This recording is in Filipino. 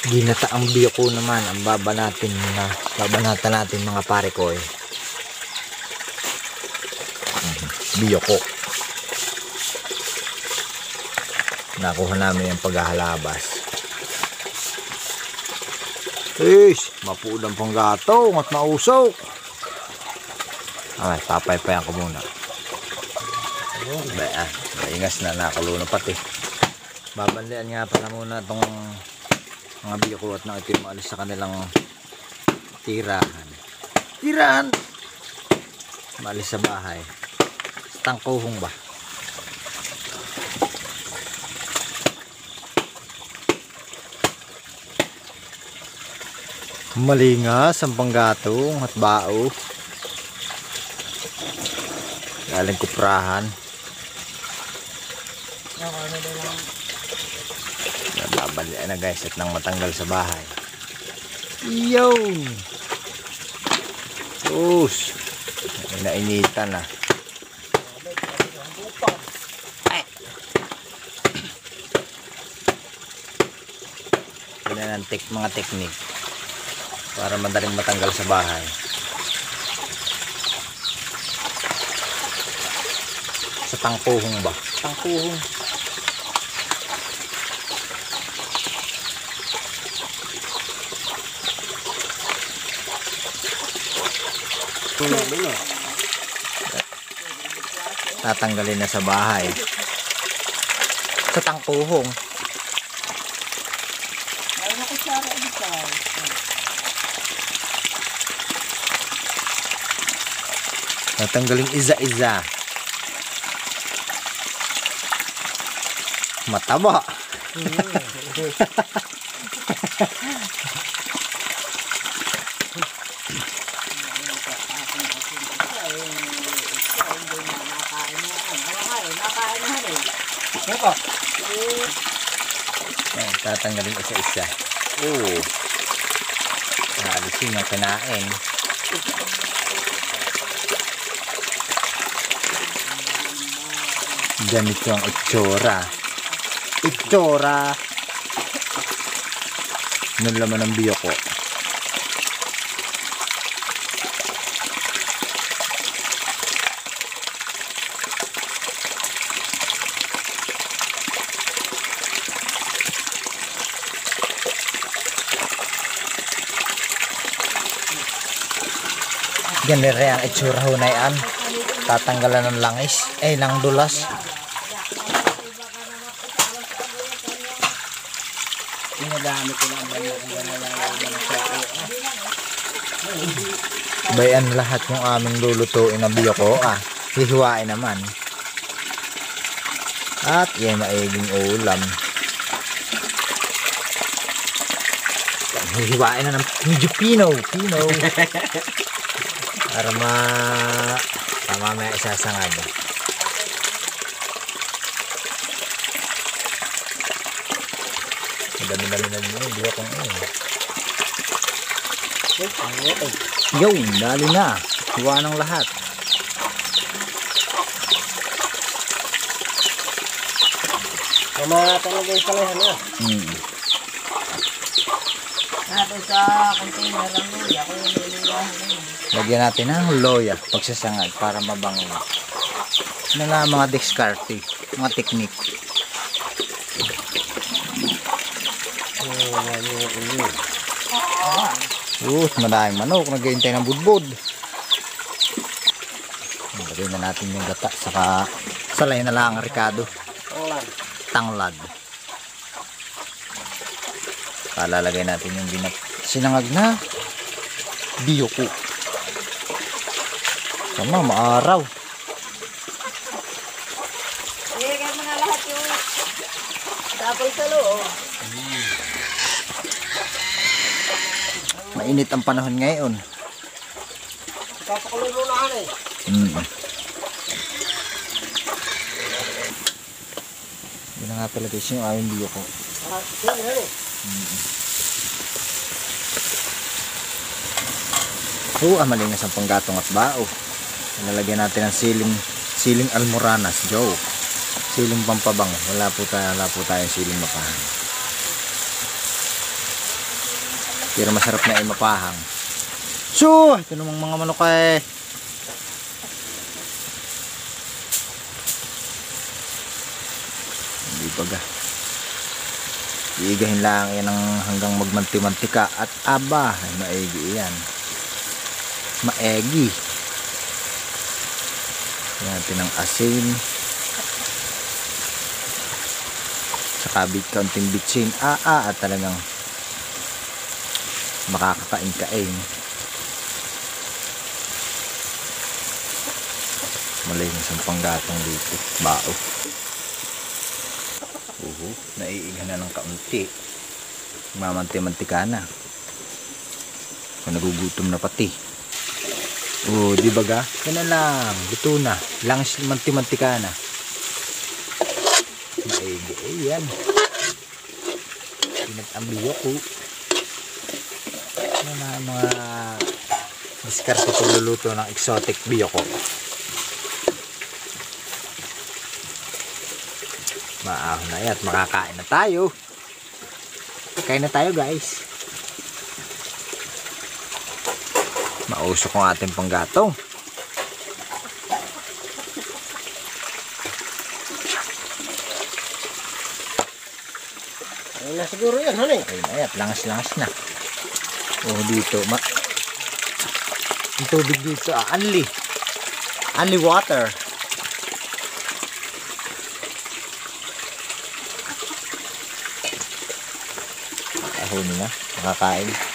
Ginataang biyoko naman ang babanatan natin mga pare ko eh. Biyoko. Nakuha namin yung paghahalabas. Ish, mapudang pang gatong at mausok. Ay, papaypayan ko muna. Maingas na nakaluno pati. Babandian nga pala muna itong mga biyoko at na ito yung maalis sa kanilang tirahan. Tirahan! Maalis sa bahay. Sa tangkuhong ba? Malingas ang panggatong at bao. Galing kuprahan. Nababalian na guys at nang matanggal sa bahay. Yun! Us! Nainitan na. Yan ang mga teknik para madaling matanggal sa bahay. Sa tangkuhong ba? Tangkuhong. Tatanggalin na sa bahay. Sa tangkuhong. Tatanggalin isa-isa. Mataba. Yan, tatanggalin isa-isa. Oo. Alisin yung kinain. Ganito ang itsura. Itsura. Ano laman ng biyoko? Ganito ang itsura ho na yan. Tatanggalan ng langis. Ng dulas. Bayan lahat yung aming lulutuin na biyoko. Hihiwain naman. At yan maiging ulam. Hihiwain na ng medyo pino. Para mamaya isasangad. Dami-dami na yun. Biyokong yun, dali na. Hiwa ng lahat. Mga talaga yung palahan na. Natin sa container ng luya. Lagyan natin ng loya pagsasangad para mabango. Ano na mga diskarte, mga teknik. Maraming manok naghihintay ng budbud. Lagyan na natin yung gata saka salay na lang ricado. Tanglad. Palalagay natin yung sinangag na biyoko. Sama maaraw. Kaya mo na lahat yung tapos sa loob. Mainit ang panahon ngayon. Papakuloy mo na eh. Yun na nga pala guys yung aming biyoko. Malinis ang panggatong at bao. Lalagyan natin ng siling almoranas. Joke. Siling pampabang. Wala po tayong siling mapahan. Pero masarap na ay mapahang. So, ito namang mga manok ay hindi baga. Iigahin lang yan hanggang magmanti-mantika at aba, ay maigi yan. Maegi. Yan natin ng asin. Saka kaunting bitsin. At talagang makakakain-kain. Malinis ang panggatong dito. Bao. Naiiga na ng kaunti. Mamanti-mantika na. Nagugutom na pati. Di ba ga? Yan na lang. Luto na. Langis manti-mantika na. Maigi. Yan. Pinag-ambiyo ko. Yan na mga diskarte pagluluto ng exotic biyoko. Maahon na yan at makakain na tayo. Kain na tayo guys. Mausok ang ating panggatong. Ayun na siguro yan, honey. Ayun na yan, langas-langas na. Dito yung tubig dito, only water. Ahon na, makakain.